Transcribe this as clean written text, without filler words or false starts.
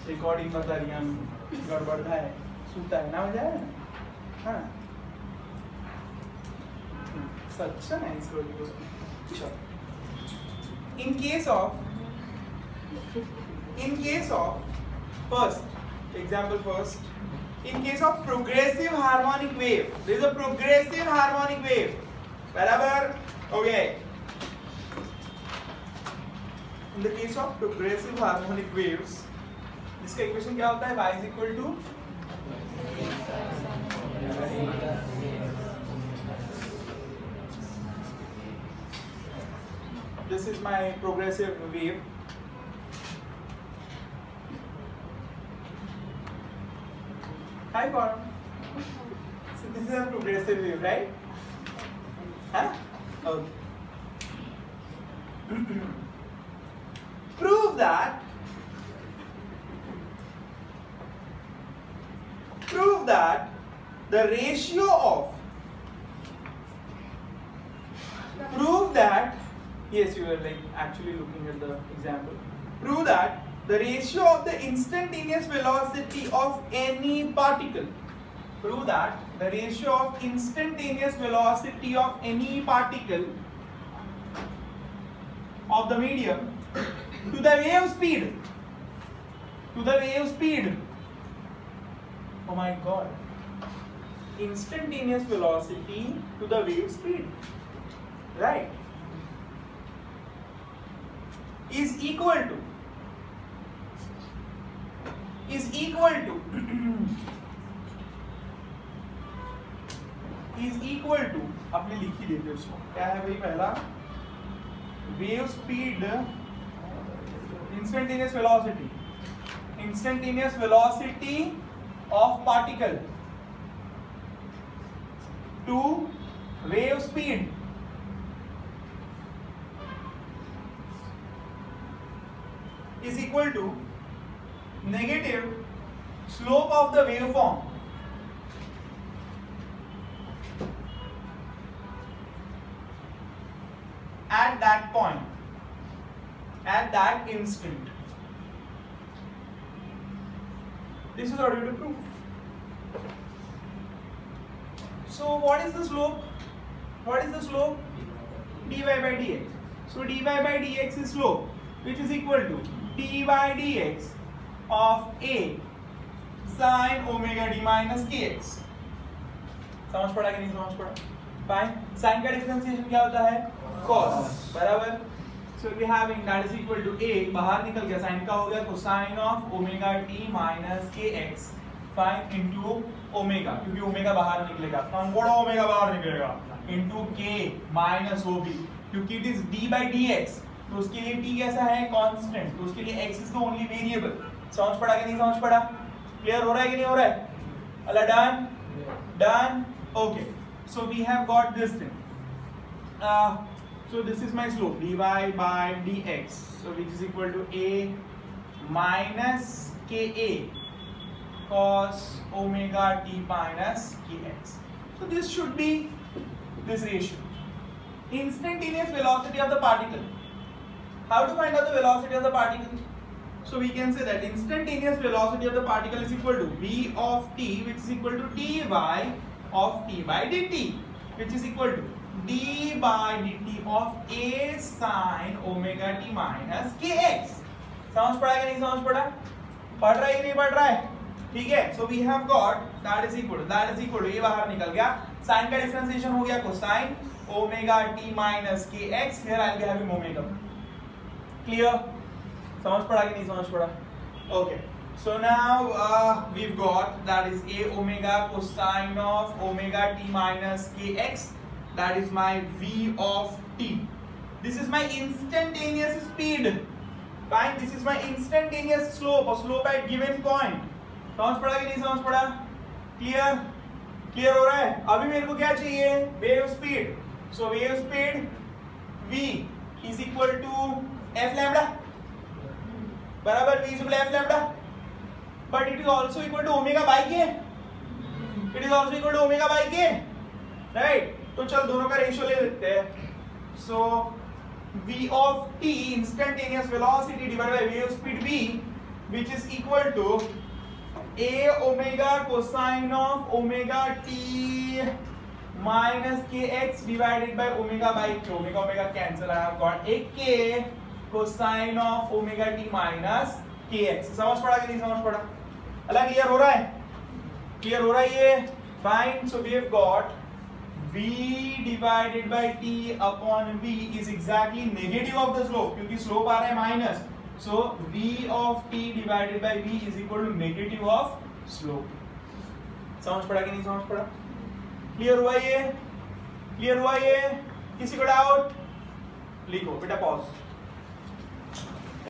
Recording बता रही हम गड़बड़ है सूता है ना हो जाए हाँ सच है nice good in case of first example first in case of progressive harmonic wave there is a progressive harmonic wave barabar okay in the case of progressive harmonic waves इसका इक्वेशन क्या होता है y is equal to this is my progressive wave hi form so this is a progressive wave right huh okay prove that the ratio of prove that yes you are like actually looking at the example prove that the ratio of the instantaneous velocity of any particle prove that the ratio of instantaneous velocity of any particle of the medium to the wave speed oh my god instantaneous velocity to the wave speed right is equal to आपने लिख ही देते उसको क्या है भाई पहला wave speed instantaneous velocity of particle to wave speed is equal to negative slope of the waveform at that point at that instant. This is what you have to prove. So what is the slope? dy by dx. So dy by dx is slope which is equal to dy by dx of a sin omega d minus kx. समझ पड़ा कि नहीं समझ पड़ा? Fine. Sin का differentiation क्या होता है? Cos. बराबर. So we having that is equal to a बाहर निकल गया sin का हो गया cosine of omega t minus kx fine into omega क्योंकि ओमेगा बाहर निकलेगा तो हम बड़ा ओमेगा बाहर निकलेगा into k minus ob क्योंकि it is d by dx तो उसके लिए t कैसा है कांस्टेंट तो उसके लिए x is the only variable समझ पड़ा कि नहीं समझ पड़ा क्लियर हो रहा है कि नहीं हो रहा है अल्लाह done okay so we have got this thing so this is my slope dy by dx so which is equal to a minus ka cos omega t minus kx so this should be this ratio instantaneous velocity of the particle how to find out the velocity of the particle so we can say that instantaneous velocity of the particle is equal to v of t which is equal to dy of t by dt which is equal to d by dt of a sin omega t minus kx समझ पड़ा कि नहीं समझ पड़ा पढ़ रहा है कि नहीं पढ़ रहा है ठीक है so we have got that is equal to ये बाहर निकल गया sin का डिफरेंशिएशन हो गया cosine omega t minus kx here I'll be having omega clear समझ पड़ा कि नहीं समझ पड़ा okay so now we've got that is a omega cosine of omega t minus kx that is my v of t this is my instantaneous speed fine this is my instantaneous slope or slope at given point समझ पड़ा कि नहीं समझ पड़ा clear हो रहा है अभी मेरे को क्या चाहिए wave speed so wave speed v is equal to f lambda बराबर v is equal to f lambda but it is also equal to omega by k right तो चल दोनों का रेशियो ले लेते हैं so v of t instantaneous velocity divided by wave speed v which is equal to a omega cosine of omega t minus kx divided by omega by k. Omega omega cancel. I have got a k cosine of omega t minus kx. समझ पड़ा कि नहीं समझ पड़ा? अलग clear हो रहा है? क्लियर हो रहा है ये? Fine. So we have got v divided by t upon v is exactly negative of the slope, क्योंकि slope आ रहा है minus. So v of t divided by v is equal to negative of slope. समझ पड़ा कि नहीं समझ पड़ा? Clear हुआ ये? क्लियर हुआ ये? किसी को डाउट? लिखो बेटा, पॉज.